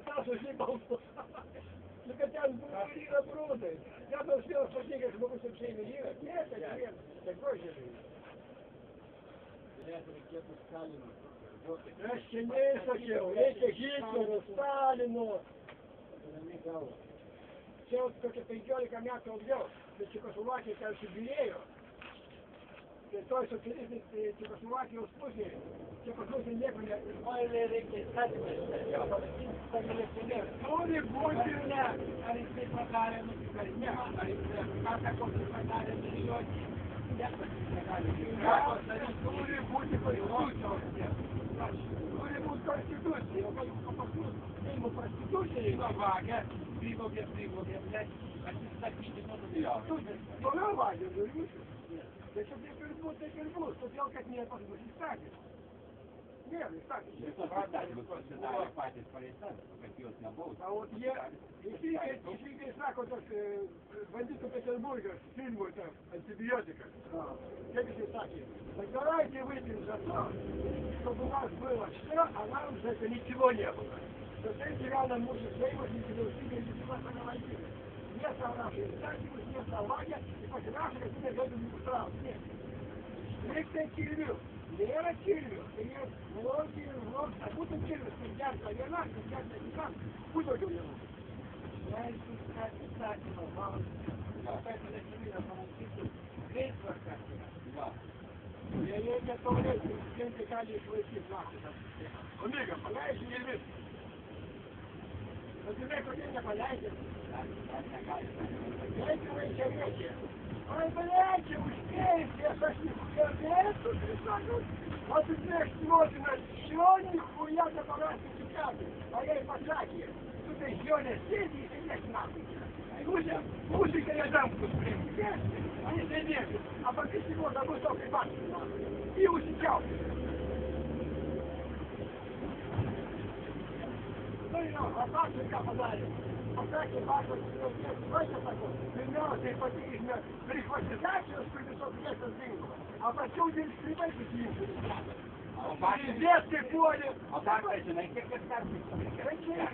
tas už jį balsuoja. Nu, kad ten buvo ir yra prūdai. Net nors vienas patinka žmogus ir šeimininkas. Ne, tai vienas. Tai grožėliai. Reikėtų Stalino. Aš čia nesakiau. Reikia Hitlerio, Stalino. Čia jau kokie 15 metų atgal. Tai Čekoslovakija ten subirėjo. Tai toj socialistinė Čekoslovakijos pusė. Čia pas mus nieko ne... Oilė reikia įstatymą. Turi būti ne. Ar jisai padarė nusikaltimą, ar jisai kažką kokį padarė milijonį. Turi būti konstitucijos. Turi būti konstitucija. O pas mus Seimo konstitucija yra vagia. Privogė, atsisakyti nuo milijonų. Toliau vagia, turi būti. Tai čia taip ir bus, todėl, kad nėra pas mus įstatymų. Nėra įstatymų. Visos įstatymus pasidarė patys pareistas, kad jos nebuvo. A ot jie, teisingai sako tas banditų Peterburgas filmui tas antibiotikas. Kaip jisai sakė, так давайте выпьем за то, чтобы у нас было все, а нам за это ничего не было. За это реально может Сеймов, независимые депутаты наводили. Не совравшие статьи, не соврали, и потерявшие, как мне говорят, не устраивал. Нет. Стрикция Кирилл. Лера Кирилл. Лера Кирилл. А будто Кирилл. Сидят за вина, сидят за вина. Будь он говорил. Я искать статью, вам какая-то начинила помогите. Здесь вас как-то. Я не готов лезть, всем декали своих нахуй. Омега, поляешь или не видишь? Но тебе хоть не поляете? Эти вы еще речи. Ой, блядь, успеете, я сошли хуя тут присажу. Вот и знаешь, смотрим, все нихуя забрать не текаты. А я и посаки. Тут еще не сидит и сидишь нахуй. Музыка я замку спрятал. Они сидели, а после всего за высокой башни и усечал. Ну и а так же подали. А так и башня, знаете такое? Примерно ты потихно прихватизацию, что высокое место сдвинуло. А почему ты скрипаешь и снимешь? Пиздец ты понял. А так это на каких картах? Зачем?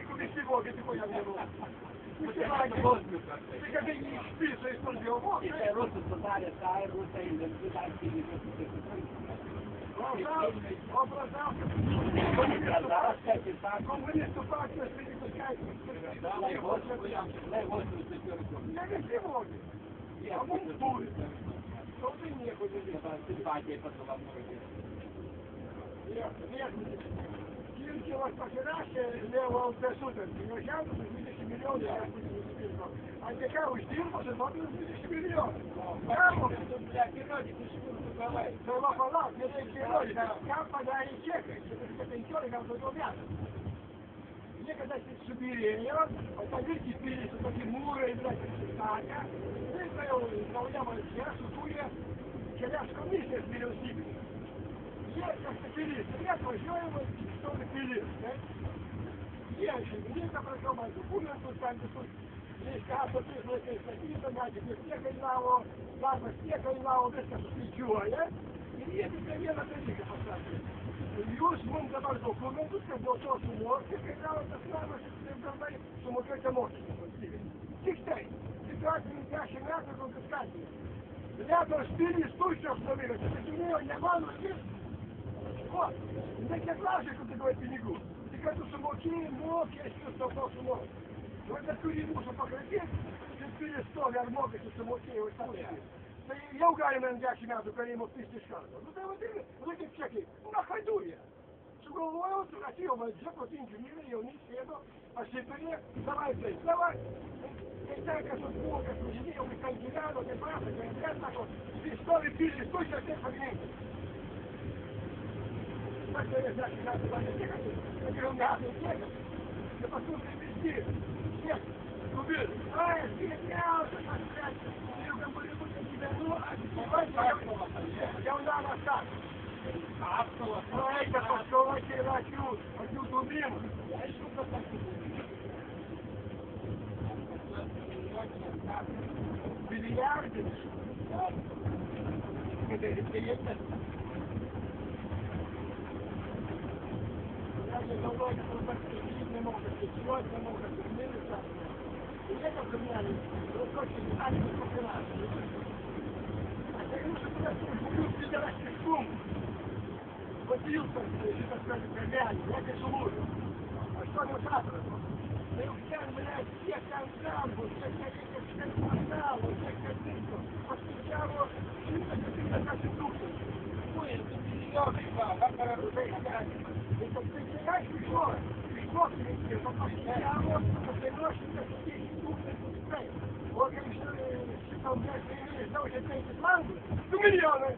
Куда всего, где такой я не был? Ты как не списываешь, что сделал? Это русы создали, а русы идентификации коммунисту партию перепускает. Я не сегодня. А он будет. Что ты не будешь? Нет. Кирчева похераши лево присутствует. Но сейчас 2000 миллионов я буду не списывать. А какая уж дырка, что 2000 миллионов. Браво! Сама пала, мне это героика. Как подари чекай, это героика в другом. Мне когда субирение, поверьте, пили, что такие муры, блядь, так, выставил, управлял я, сутуя, челяшку миссия с миллион. Я как-то пили, я возьмем его, что ли, пили, да? Я еще не прошел, а документ тут там, здесь как-то пришло, статьи, понятия, стекай на его, ладно, стекай на его, без как-то плечуя, и это примерно тарифа поставили. Już mam zabrać dokumentów, bo to sumorki, когда это самое, что ты говоришь, сумасшедшая мощь. Чистай, ситуация не чаще мясо конфискации. Рядом шпили стульчев становилось, это не нормально, вот, не классы, как ты говоришь, пенегу. Ты как сумоки, мог, я чувствовал, что сумок. Но это курилушу покрутить, ты шпили 100 гармок, если сумоки, вот там. Я угарен чаще мясо, когда ему писти шкарку. Ну да вот эти чеки, на ходу я. Головой он спросил, вот вот инженеры, и он не следовал, посыпали, давай, блядь, давай. И так, как тут много, как инженеры, он кандидат, он не правда, говорят, так вот, ты что ли пили, стой, сейчас всех подмените. Так что я, значит, надо ехать, я говорю, надо ехать. Я послушай, везде, всех, убили. Ай, сиделся, блядь, я говорю, тебя, ну, я ударил остаток. Ай-ка, пошел, херачу, хочу тубину. Миллиарды? Это интересно. Я не знаю, что это не мог. Сегодня могут измениться. И это поменяли. Вот очень так не поменяли. А я говорю, что туда купил федеральный сумм. Водился, что такое премиальный. Я не живу. А что не завтра? Да и всем, блядь, всех там, вот всех канал, вот всех картинку. Постучало, что-то наши души. Ой, это миллионы, это ты теряешь пришло. Пришло, ты постучало, подаешь, что 10 души. Вот, конечно, считал, блядь, что уже 30 лангов, 100 миллионов.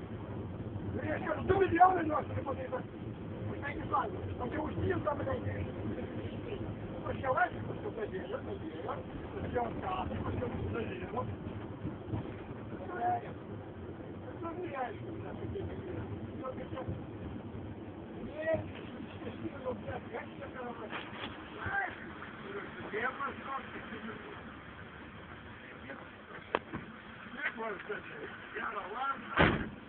Я скажу, 100 миллионов носили, вот это. Вот эти лангов. Он же устил там, блядь, прощавайся, что задело, все осталось, все задело. Что влияет на это? Нет, счастливо, блядь, я тебе говорю. Знаешь, я просто я ладно.